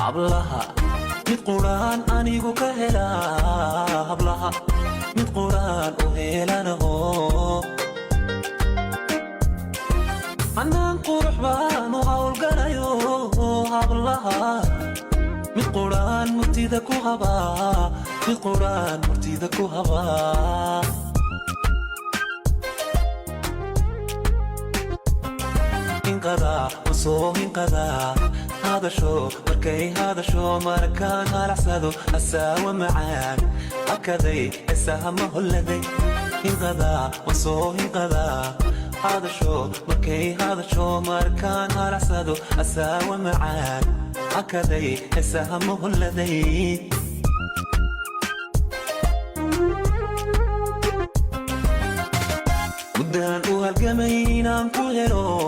hablaha mid quraan anigu ka helaa hablaha mid quraan u helanaho anaan qurux baan u hawlgalayo hablaha mid quraan murtida ku habaa mid quraan murtida ku habaa inqada wasoo inqada هذا شو مركي هذا شو مركان هالعسادو أساوى معاك هكذا السهم الذي انقضى وصوه انقضى هذا شو مركي هذا شو مركان هالعسادو أساوى معاك هكذا السهم الذي ودان وهالقمين أنكو هلو